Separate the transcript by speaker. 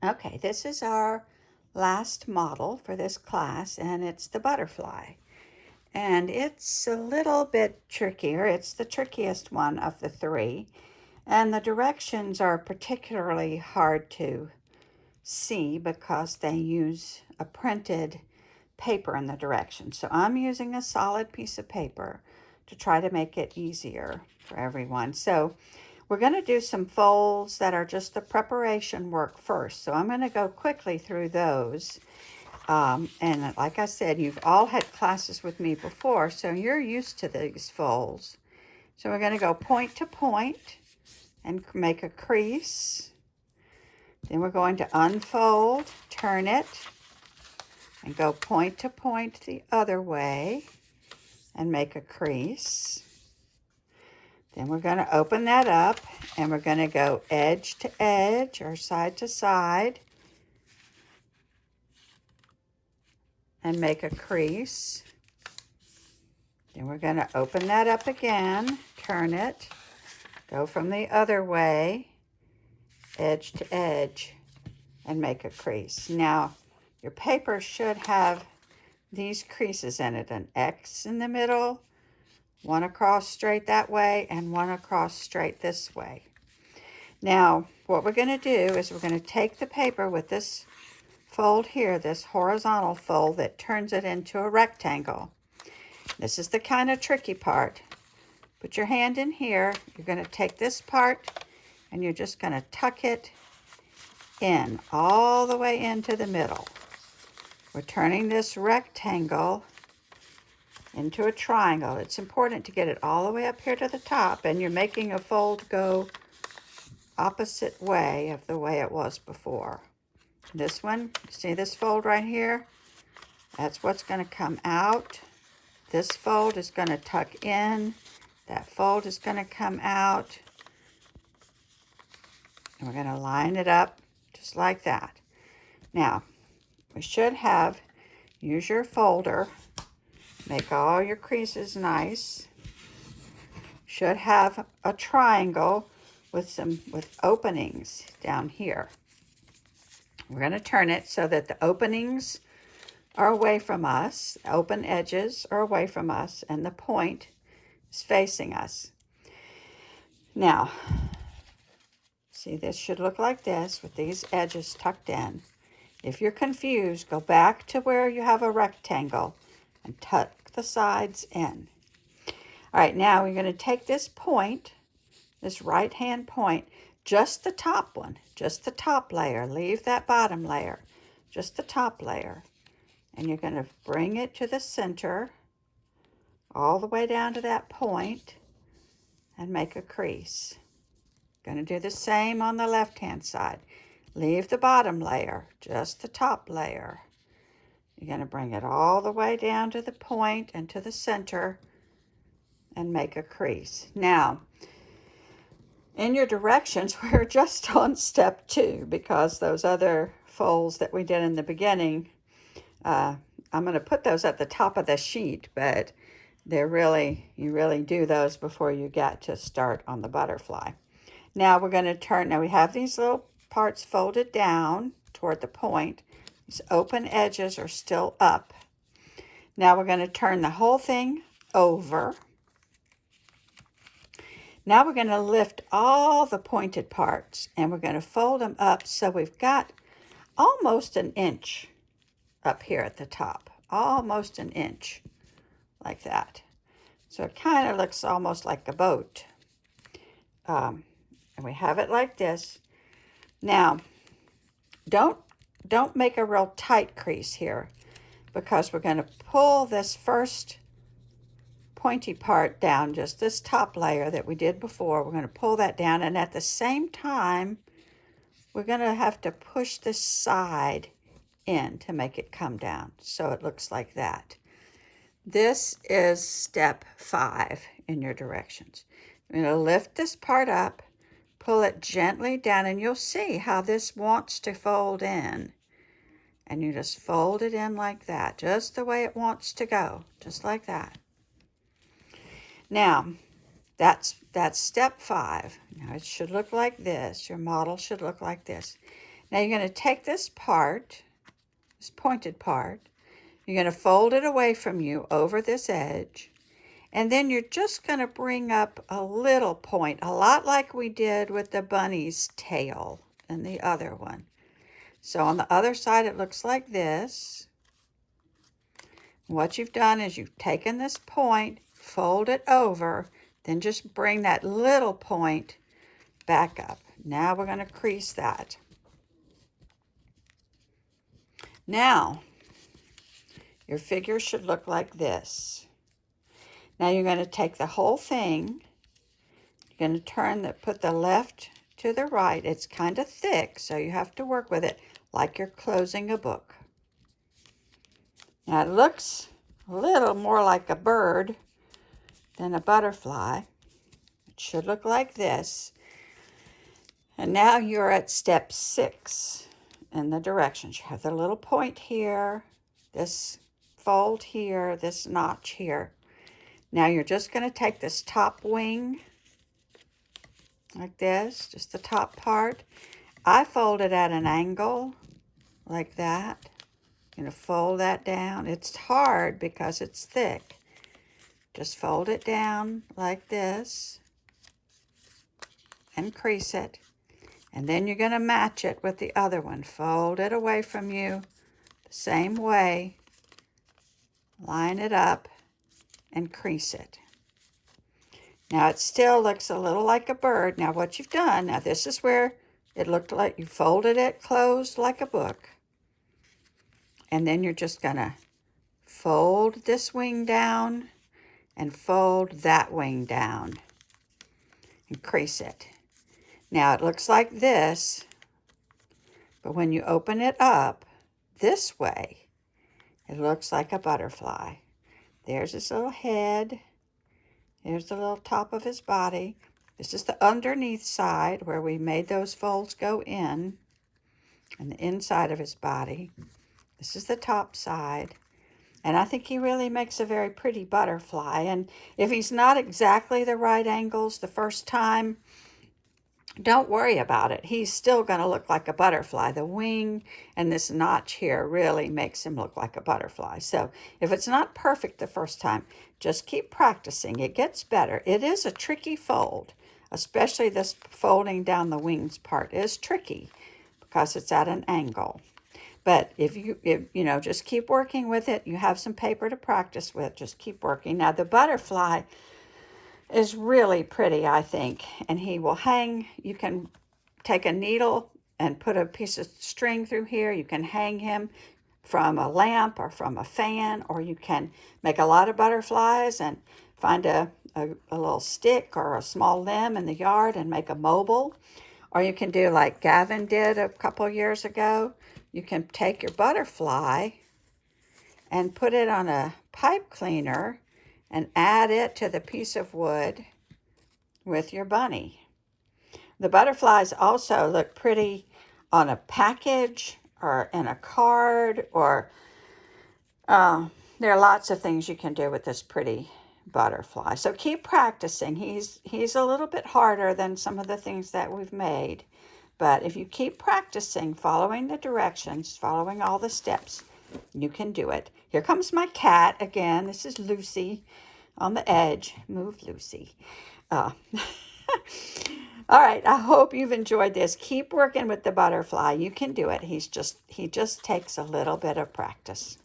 Speaker 1: Okay, this is our last model for this class, and it's the butterfly. And it's a little bit trickier. It's the trickiest one of the three. And the directions are particularly hard to see because they use a printed paper in the directions. So I'm using a solid piece of paper to try to make it easier for everyone. So we're going to do some folds that are just the preparation work first. So I'm going to go quickly through those. And like I said, you've all had classes with me before, so you're used to these folds. So we're going to go point to point and make a crease. Then we're going to unfold, turn it, and go point to point the other way and make a crease. Then we're going to open that up and we're going to go edge to edge or side to side and make a crease. Then we're going to open that up again, turn it, go from the other way, edge to edge, and make a crease. Now, your paper should have these creases in it, an X in the middle, one across straight that way, and one across straight this way. Now, what we're going to do is we're going to take the paper with this fold here, this horizontal fold that turns it into a rectangle. This is the kind of tricky part. Put your hand in here. You're going to take this part and you're just going to tuck it in all the way into the middle. We're turning this rectangle into a triangle. It's important to get it all the way up here to the top, and you're making a fold go opposite way of the way it was before. This one, see this fold right here? That's what's going to come out. This fold is going to tuck in. That fold is going to come out. And we're going to line it up just like that. Now, we should have, use your folder, make all your creases nice. Should have a triangle with openings down here. We're going to turn it so that the openings are away from us, the open edges are away from us, and the point is facing us. Now, see, this should look like this with these edges tucked in. If you're confused, go back to where you have a rectangle and tuck the sides in. All right, now we're going to take this point, this right-hand point, just the top one, just the top layer. Leave that bottom layer, just the top layer. And you're going to bring it to the center, all the way down to that point, and make a crease. Going to do the same on the left-hand side. Leave the bottom layer, just the top layer. You're going to bring it all the way down to the point and to the center and make a crease. Now, in your directions, we're just on step 2 because those other folds that we did in the beginning, I'm going to put those at the top of the sheet, but you really do those before you get to start on the butterfly. Now we're going to turn, now we have these little parts folded down toward the point. These open edges are still up. Now we're going to turn the whole thing over. Now we're going to lift all the pointed parts and we're going to fold them up so we've got almost an inch up here at the top. Almost an inch, like that. So it kind of looks almost like a boat. And we have it like this. Now, don't make a real tight crease here because we're going to pull this first pointy part down, just this top layer that we did before. We're going to pull that down, and at the same time, we're going to have to push this side in to make it come down. So it looks like that. This is step 5 in your directions. You're going to lift this part up, pull it gently down, and you'll see how this wants to fold in. And you just fold it in like that, just the way it wants to go, just like that. Now, that's step 5. Now, it should look like this. Your model should look like this. Now you're going to take this part, this pointed part, you're going to fold it away from you over this edge, and then you're just going to bring up a little point, a lot like we did with the bunny's tail and the other one. So on the other side it looks like this. What you've done is you've taken this point, fold it over, then just bring that little point back up. Now we're going to crease that. Now, your figure should look like this. Now you're going to take the whole thing, you're going to put the left to the right. It's kind of thick, so you have to work with it like you're closing a book. Now it looks a little more like a bird than a butterfly. It should look like this. And now you're at step 6 in the directions. You have the little point here, this fold here, this notch here. Now you're just going to take this top wing like this, just the top part. I fold it at an angle like that. You're going to fold that down. It's hard because it's thick. Just fold it down like this and crease it. And then you're going to match it with the other one. Fold it away from you the same way. Line it up and crease it. Now it still looks a little like a bird. Now what you've done, now this is where it looked like you folded it closed like a book. And then you're just going to fold this wing down and fold that wing down and crease it. Now it looks like this, but when you open it up this way, it looks like a butterfly. There's his little head. There's the little top of his body. This is the underneath side where we made those folds go in, and the inside of his body. This is the top side. And I think he really makes a very pretty butterfly. And if he's not exactly the right angles the first time, don't worry about it. He's still going to look like a butterfly. The wing and this notch here really makes him look like a butterfly. So if it's not perfect the first time, just keep practicing. It gets better. It is a tricky fold, especially this folding down the wings part is tricky because it's at an angle. But if you just keep working with it, you have some paper to practice with, just keep working. Now the butterfly is really pretty, I think, and he will hang. You can take a needle and put a piece of string through here. You can hang him from a lamp or from a fan, or you can make a lot of butterflies and find a little stick or a small limb in the yard and make a mobile. Or you can do like Gavin did a couple years ago. You can take your butterfly and put it on a pipe cleaner and add it to the piece of wood with your bunny. The butterflies also look pretty on a package or in a card, or there are lots of things you can do with this pretty butterfly. So keep practicing. He's a little bit harder than some of the things that we've made, but if you keep practicing, following the directions, following all the steps, you can do it. Here comes my cat again. This is Lucy on the edge. Move, Lucy. All right, I hope you've enjoyed this. Keep working with the butterfly. You can do it. He just takes a little bit of practice.